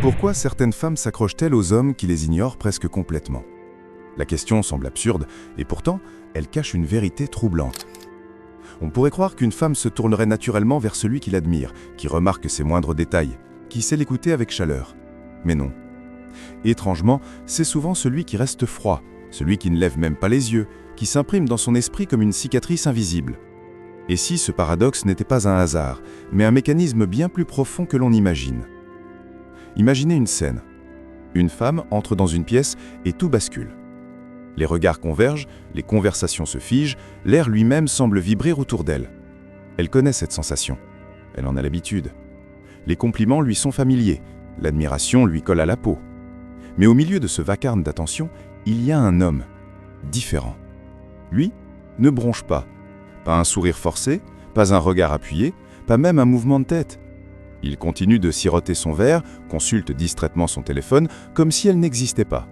Pourquoi certaines femmes s'accrochent-elles aux hommes qui les ignorent presque complètement? La question semble absurde, et pourtant, elle cache une vérité troublante. On pourrait croire qu'une femme se tournerait naturellement vers celui qui l'admire, qui remarque ses moindres détails, qui sait l'écouter avec chaleur. Mais non. Étrangement, c'est souvent celui qui reste froid, celui qui ne lève même pas les yeux, qui s'imprime dans son esprit comme une cicatrice invisible. Et si ce paradoxe n'était pas un hasard, mais un mécanisme bien plus profond que l'on imagine? Imaginez une scène. Une femme entre dans une pièce et tout bascule. Les regards convergent, les conversations se figent, l'air lui-même semble vibrer autour d'elle. Elle connaît cette sensation. Elle en a l'habitude. Les compliments lui sont familiers, l'admiration lui colle à la peau. Mais au milieu de ce vacarme d'attention, il y a un homme, différent. Lui ne bronche pas. Pas un sourire forcé, pas un regard appuyé, pas même un mouvement de tête. Il continue de siroter son verre, consulte distraitement son téléphone, comme si elle n'existait pas.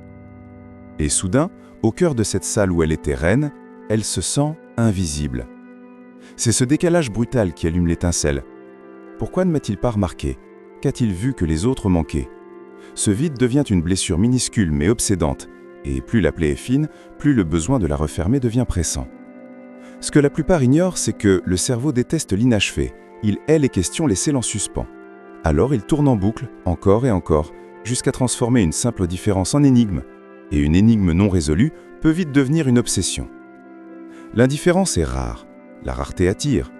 Et soudain, au cœur de cette salle où elle était reine, elle se sent invisible. C'est ce décalage brutal qui allume l'étincelle. Pourquoi ne m'a-t-il pas remarqué? Qu'a-t-il vu que les autres manquaient? Ce vide devient une blessure minuscule mais obsédante, et plus la plaie est fine, plus le besoin de la refermer devient pressant. Ce que la plupart ignorent, c'est que le cerveau déteste l'inachevé. Il hait les questions laissées en suspens. Alors il tourne en boucle, encore et encore, jusqu'à transformer une simple différence en énigme. Et une énigme non résolue peut vite devenir une obsession. L'indifférence est rare, la rareté attire.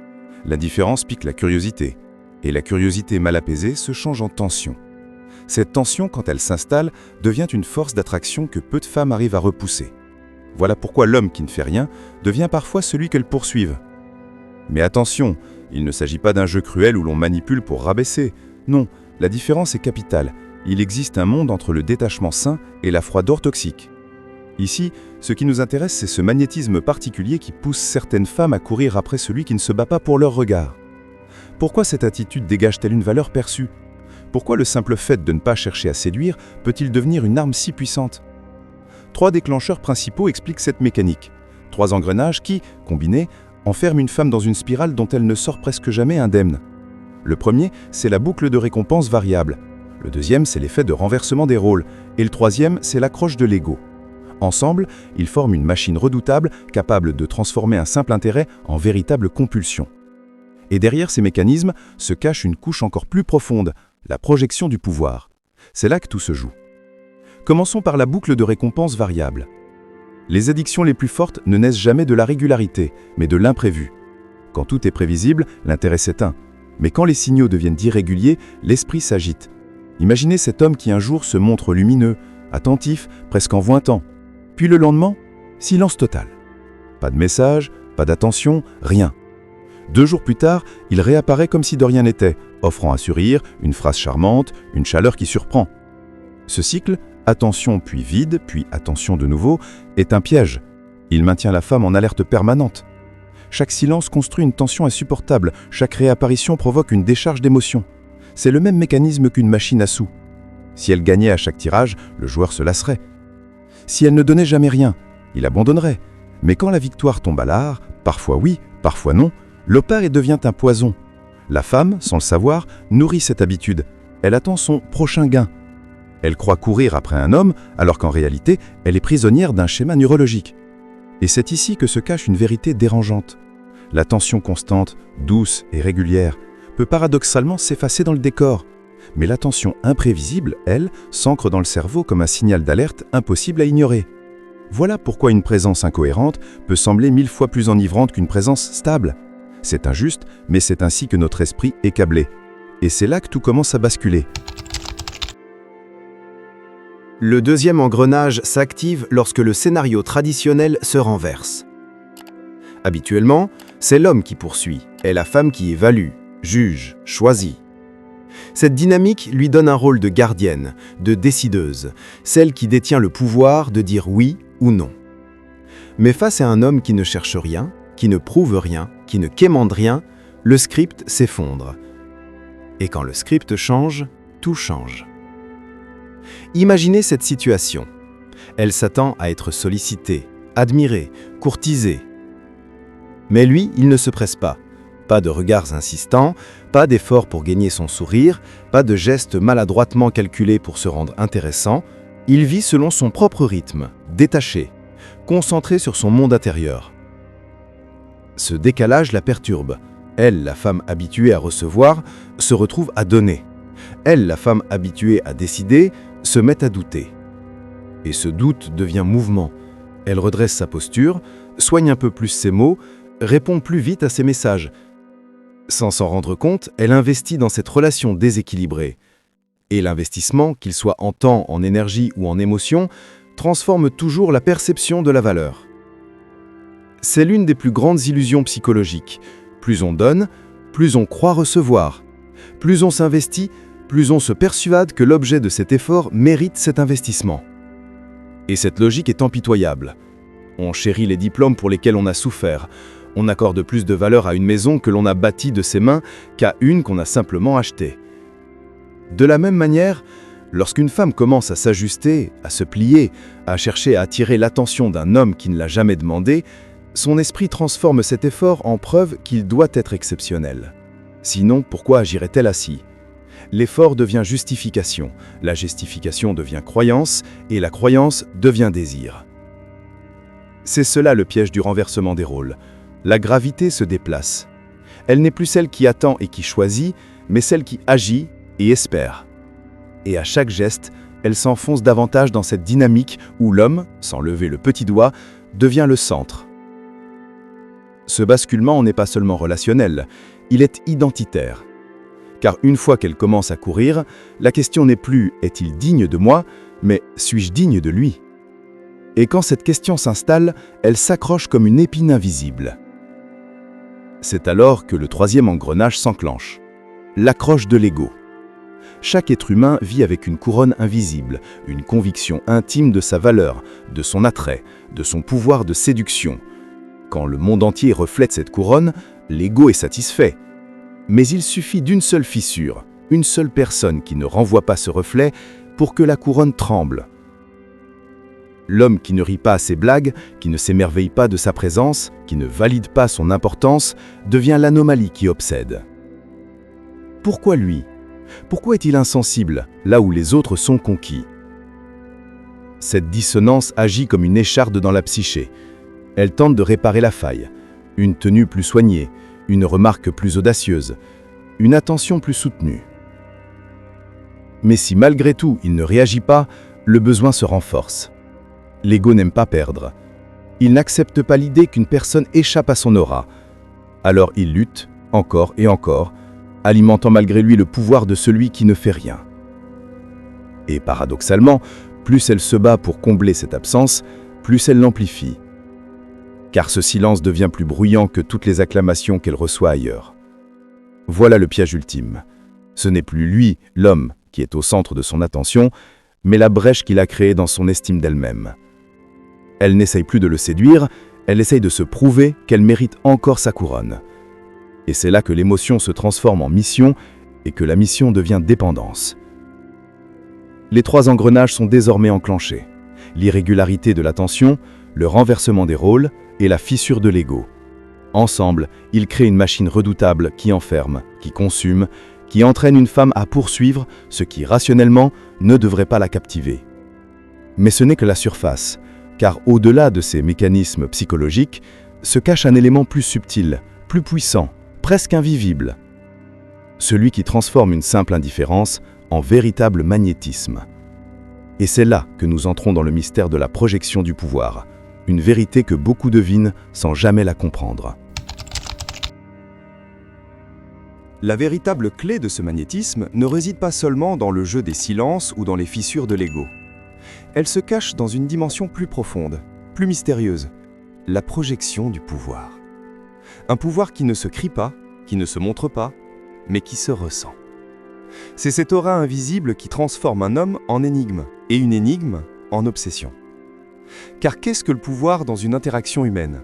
L'indifférence pique la curiosité, et la curiosité mal apaisée se change en tension. Cette tension, quand elle s'installe, devient une force d'attraction que peu de femmes arrivent à repousser. Voilà pourquoi l'homme qui ne fait rien devient parfois celui qu'elles poursuivent. Mais attention, il ne s'agit pas d'un jeu cruel où l'on manipule pour rabaisser. Non, la différence est capitale. Il existe un monde entre le détachement sain et la froideur toxique. Ici, ce qui nous intéresse, c'est ce magnétisme particulier qui pousse certaines femmes à courir après celui qui ne se bat pas pour leur regard. Pourquoi cette attitude dégage-t-elle une valeur perçue? Pourquoi le simple fait de ne pas chercher à séduire peut-il devenir une arme si puissante? 3 déclencheurs principaux expliquent cette mécanique. 3 engrenages qui, combinés, enferment une femme dans une spirale dont elle ne sort presque jamais indemne. Le premier, c'est la boucle de récompense variable. Le deuxième, c'est l'effet de renversement des rôles. Et le troisième, c'est l'accroche de l'ego. Ensemble, ils forment une machine redoutable capable de transformer un simple intérêt en véritable compulsion. Et derrière ces mécanismes se cache une couche encore plus profonde, la projection du pouvoir. C'est là que tout se joue. Commençons par la boucle de récompense variable. Les addictions les plus fortes ne naissent jamais de la régularité, mais de l'imprévu. Quand tout est prévisible, l'intérêt s'éteint. Mais quand les signaux deviennent irréguliers, l'esprit s'agite. Imaginez cet homme qui un jour se montre lumineux, attentif, presque envointant. Puis le lendemain, silence total. Pas de message, pas d'attention, rien. 2 jours plus tard, il réapparaît comme si de rien n'était, offrant un sourire, une phrase charmante, une chaleur qui surprend. Ce cycle, attention puis vide, puis attention de nouveau, est un piège. Il maintient la femme en alerte permanente. Chaque silence construit une tension insupportable, chaque réapparition provoque une décharge d'émotions. C'est le même mécanisme qu'une machine à sous. Si elle gagnait à chaque tirage, le joueur se lasserait. Si elle ne donnait jamais rien, il abandonnerait. Mais quand la victoire tombe à l'art, parfois oui, parfois non, l'opère et devient un poison. La femme, sans le savoir, nourrit cette habitude. Elle attend son prochain gain. Elle croit courir après un homme, alors qu'en réalité, elle est prisonnière d'un schéma neurologique. Et c'est ici que se cache une vérité dérangeante. La tension constante, douce et régulière, peut paradoxalement s'effacer dans le décor. Mais la tension imprévisible, elle, s'ancre dans le cerveau comme un signal d'alerte impossible à ignorer. Voilà pourquoi une présence incohérente peut sembler 1000 fois plus enivrante qu'une présence stable. C'est injuste, mais c'est ainsi que notre esprit est câblé. Et c'est là que tout commence à basculer. Le deuxième engrenage s'active lorsque le scénario traditionnel se renverse. Habituellement, c'est l'homme qui poursuit et la femme qui évalue, juge, choisit. Cette dynamique lui donne un rôle de gardienne, de décideuse, celle qui détient le pouvoir de dire oui ou non. Mais face à un homme qui ne cherche rien, qui ne prouve rien, qui ne quémande rien, le script s'effondre. Et quand le script change, tout change. Imaginez cette situation. Elle s'attend à être sollicitée, admirée, courtisée. Mais lui, il ne se presse pas. Pas de regards insistants, pas d'efforts pour gagner son sourire, pas de gestes maladroitement calculés pour se rendre intéressant. Il vit selon son propre rythme, détaché, concentré sur son monde intérieur. Ce décalage la perturbe. Elle, la femme habituée à recevoir, se retrouve à donner. Elle, la femme habituée à décider, se met à douter. Et ce doute devient mouvement. Elle redresse sa posture, soigne un peu plus ses mots, répond plus vite à ses messages. Sans s'en rendre compte, elle investit dans cette relation déséquilibrée. Et l'investissement, qu'il soit en temps, en énergie ou en émotion, transforme toujours la perception de la valeur. C'est l'une des plus grandes illusions psychologiques. Plus on donne, plus on croit recevoir. Plus on s'investit, plus on se persuade que l'objet de cet effort mérite cet investissement. Et cette logique est impitoyable. On chérit les diplômes pour lesquels on a souffert. On accorde plus de valeur à une maison que l'on a bâtie de ses mains qu'à une qu'on a simplement achetée. De la même manière, lorsqu'une femme commence à s'ajuster, à se plier, à chercher à attirer l'attention d'un homme qui ne l'a jamais demandé, son esprit transforme cet effort en preuve qu'il doit être exceptionnel. Sinon, pourquoi agirait-elle ainsi ? L'effort devient justification, la justification devient croyance, et la croyance devient désir. C'est cela le piège du renversement des rôles. La gravité se déplace. Elle n'est plus celle qui attend et qui choisit, mais celle qui agit et espère. Et à chaque geste, elle s'enfonce davantage dans cette dynamique où l'homme, sans lever le petit doigt, devient le centre. Ce basculement n'est pas seulement relationnel, il est identitaire. Car une fois qu'elle commence à courir, la question n'est plus « est-il digne de moi ?», mais « suis-je digne de lui ?» Et quand cette question s'installe, elle s'accroche comme une épine invisible. C'est alors que le troisième engrenage s'enclenche. L'accroche de l'ego. Chaque être humain vit avec une couronne invisible, une conviction intime de sa valeur, de son attrait, de son pouvoir de séduction. Quand le monde entier reflète cette couronne, l'ego est satisfait. Mais il suffit d'une seule fissure, une seule personne qui ne renvoie pas ce reflet pour que la couronne tremble. L'homme qui ne rit pas à ses blagues, qui ne s'émerveille pas de sa présence, qui ne valide pas son importance, devient l'anomalie qui obsède. Pourquoi lui ? Pourquoi est-il insensible, là où les autres sont conquis ? Cette dissonance agit comme une écharde dans la psyché. Elle tente de réparer la faille. Une tenue plus soignée, une remarque plus audacieuse, une attention plus soutenue. Mais si malgré tout il ne réagit pas, le besoin se renforce. L'ego n'aime pas perdre. Il n'accepte pas l'idée qu'une personne échappe à son aura. Alors il lutte, encore et encore, alimentant malgré lui le pouvoir de celui qui ne fait rien. Et paradoxalement, plus elle se bat pour combler cette absence, plus elle l'amplifie. Car ce silence devient plus bruyant que toutes les acclamations qu'elle reçoit ailleurs. Voilà le piège ultime. Ce n'est plus lui, l'homme, qui est au centre de son attention, mais la brèche qu'il a créée dans son estime d'elle-même. Elle n'essaye plus de le séduire, elle essaye de se prouver qu'elle mérite encore sa couronne. Et c'est là que l'émotion se transforme en mission et que la mission devient dépendance. Les trois engrenages sont désormais enclenchés. L'irrégularité de l'attention, le renversement des rôles et la fissure de l'ego. Ensemble, ils créent une machine redoutable qui enferme, qui consume, qui entraîne une femme à poursuivre ce qui, rationnellement, ne devrait pas la captiver. Mais ce n'est que la surface, car au-delà de ces mécanismes psychologiques, se cache un élément plus subtil, plus puissant, presque invisible. Celui qui transforme une simple indifférence en véritable magnétisme. Et c'est là que nous entrons dans le mystère de la projection du pouvoir, une vérité que beaucoup devinent sans jamais la comprendre. La véritable clé de ce magnétisme ne réside pas seulement dans le jeu des silences ou dans les fissures de l'ego. Elle se cache dans une dimension plus profonde, plus mystérieuse, la projection du pouvoir. Un pouvoir qui ne se crie pas, qui ne se montre pas, mais qui se ressent. C'est cette aura invisible qui transforme un homme en énigme, et une énigme en obsession. Car qu'est-ce que le pouvoir dans une interaction humaine ?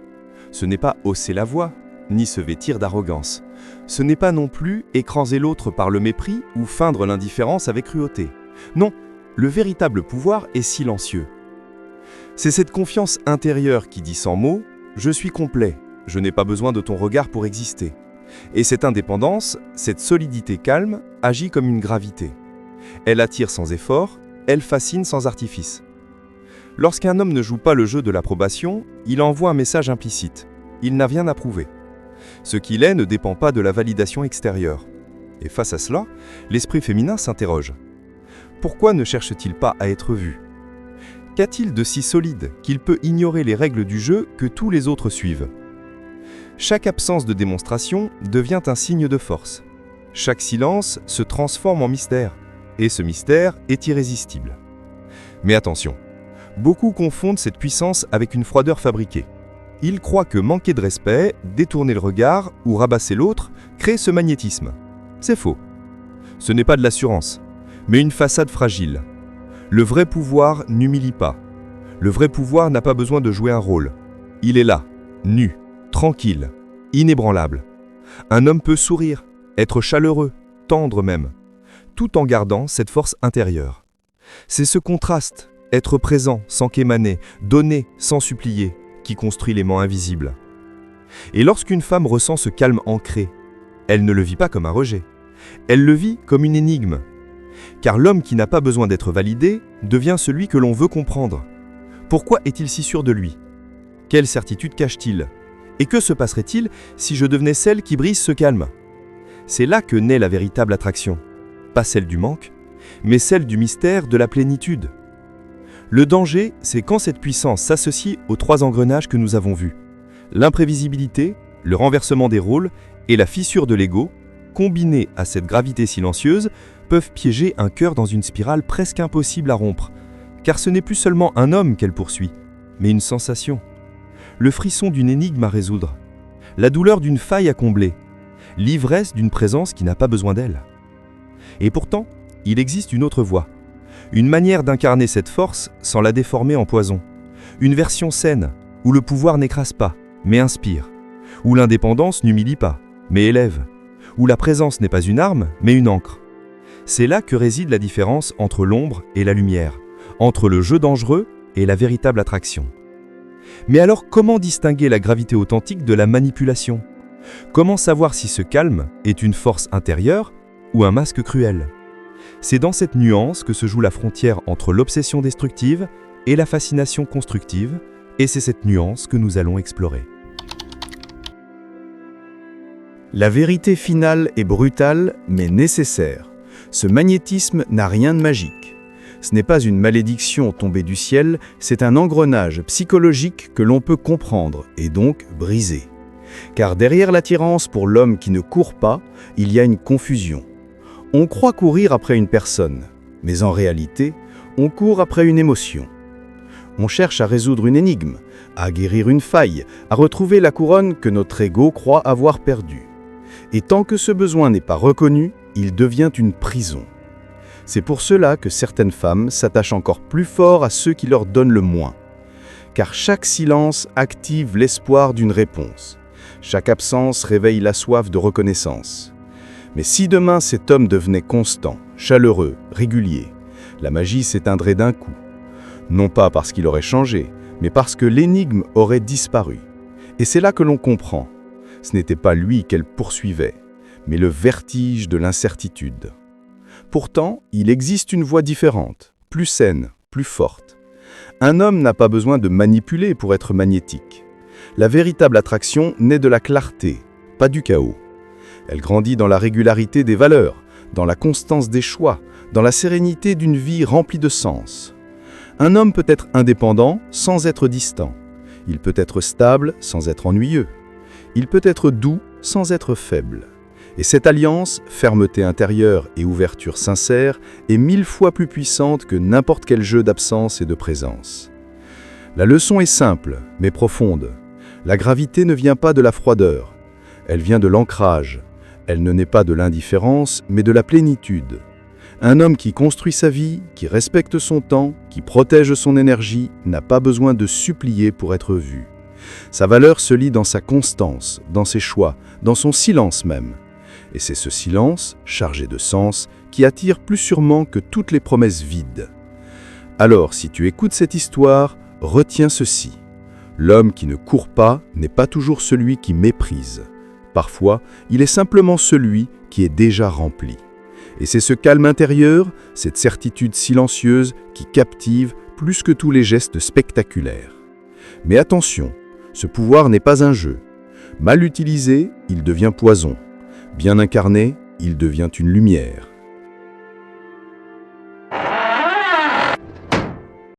Ce n'est pas hausser la voix, ni se vêtir d'arrogance. Ce n'est pas non plus écraser l'autre par le mépris ou feindre l'indifférence avec cruauté. Non, le véritable pouvoir est silencieux. C'est cette confiance intérieure qui dit sans mots « Je suis complet, je n'ai pas besoin de ton regard pour exister ». Et cette indépendance, cette solidité calme, agit comme une gravité. Elle attire sans effort, elle fascine sans artifice. Lorsqu'un homme ne joue pas le jeu de l'approbation, il envoie un message implicite. Il n'a rien à prouver. Ce qu'il est ne dépend pas de la validation extérieure. Et face à cela, l'esprit féminin s'interroge. Pourquoi ne cherche-t-il pas à être vu ? Qu'a-t-il de si solide qu'il peut ignorer les règles du jeu que tous les autres suivent ? Chaque absence de démonstration devient un signe de force. Chaque silence se transforme en mystère, et ce mystère est irrésistible. Mais attention, beaucoup confondent cette puissance avec une froideur fabriquée. Ils croient que manquer de respect, détourner le regard ou rabasser l'autre crée ce magnétisme. C'est faux. Ce n'est pas de l'assurance, mais une façade fragile. Le vrai pouvoir n'humilie pas. Le vrai pouvoir n'a pas besoin de jouer un rôle. Il est là, nu, tranquille, inébranlable. Un homme peut sourire, être chaleureux, tendre même, tout en gardant cette force intérieure. C'est ce contraste, être présent sans qu'émaner, donner sans supplier, qui construit l'aimant invisible. Et lorsqu'une femme ressent ce calme ancré, elle ne le vit pas comme un rejet. Elle le vit comme une énigme. Car l'homme qui n'a pas besoin d'être validé devient celui que l'on veut comprendre. Pourquoi est-il si sûr de lui ? Quelle certitude cache-t-il ? Et que se passerait-il si je devenais celle qui brise ce calme ? C'est là que naît la véritable attraction. Pas celle du manque, mais celle du mystère de la plénitude. Le danger, c'est quand cette puissance s'associe aux 3 engrenages que nous avons vus. L'imprévisibilité, le renversement des rôles et la fissure de l'ego, combinés à cette gravité silencieuse, peuvent piéger un cœur dans une spirale presque impossible à rompre. Car ce n'est plus seulement un homme qu'elle poursuit, mais une sensation. Le frisson d'une énigme à résoudre. La douleur d'une faille à combler. L'ivresse d'une présence qui n'a pas besoin d'elle. Et pourtant, il existe une autre voie. Une manière d'incarner cette force sans la déformer en poison. Une version saine, où le pouvoir n'écrase pas, mais inspire. Où l'indépendance n'humilie pas, mais élève. Où la présence n'est pas une arme, mais une encre. C'est là que réside la différence entre l'ombre et la lumière, entre le jeu dangereux et la véritable attraction. Mais alors comment distinguer la gravité authentique de la manipulation ? Comment savoir si ce calme est une force intérieure ou un masque cruel ? C'est dans cette nuance que se joue la frontière entre l'obsession destructive et la fascination constructive, et c'est cette nuance que nous allons explorer. La vérité finale est brutale, mais nécessaire. Ce magnétisme n'a rien de magique. Ce n'est pas une malédiction tombée du ciel, c'est un engrenage psychologique que l'on peut comprendre et donc briser. Car derrière l'attirance pour l'homme qui ne court pas, il y a une confusion. On croit courir après une personne, mais en réalité, on court après une émotion. On cherche à résoudre une énigme, à guérir une faille, à retrouver la couronne que notre ego croit avoir perdue. Et tant que ce besoin n'est pas reconnu, il devient une prison. C'est pour cela que certaines femmes s'attachent encore plus fort à ceux qui leur donnent le moins. Car chaque silence active l'espoir d'une réponse. Chaque absence réveille la soif de reconnaissance. Mais si demain cet homme devenait constant, chaleureux, régulier, la magie s'éteindrait d'un coup. Non pas parce qu'il aurait changé, mais parce que l'énigme aurait disparu. Et c'est là que l'on comprend. Ce n'était pas lui qu'elle poursuivait, mais le vertige de l'incertitude. Pourtant, il existe une voie différente, plus saine, plus forte. Un homme n'a pas besoin de manipuler pour être magnétique. La véritable attraction naît de la clarté, pas du chaos. Elle grandit dans la régularité des valeurs, dans la constance des choix, dans la sérénité d'une vie remplie de sens. Un homme peut être indépendant sans être distant. Il peut être stable sans être ennuyeux. Il peut être doux sans être faible. Et cette alliance, fermeté intérieure et ouverture sincère, est 1000 fois plus puissante que n'importe quel jeu d'absence et de présence. La leçon est simple, mais profonde. La gravité ne vient pas de la froideur. Elle vient de l'ancrage. Elle ne naît pas de l'indifférence, mais de la plénitude. Un homme qui construit sa vie, qui respecte son temps, qui protège son énergie, n'a pas besoin de supplier pour être vu. Sa valeur se lie dans sa constance, dans ses choix, dans son silence même. Et c'est ce silence, chargé de sens, qui attire plus sûrement que toutes les promesses vides. Alors, si tu écoutes cette histoire, retiens ceci. L'homme qui ne court pas n'est pas toujours celui qui méprise. Parfois, il est simplement celui qui est déjà rempli. Et c'est ce calme intérieur, cette certitude silencieuse qui captive plus que tous les gestes spectaculaires. Mais attention, ce pouvoir n'est pas un jeu. Mal utilisé, il devient poison. Bien incarné, il devient une lumière.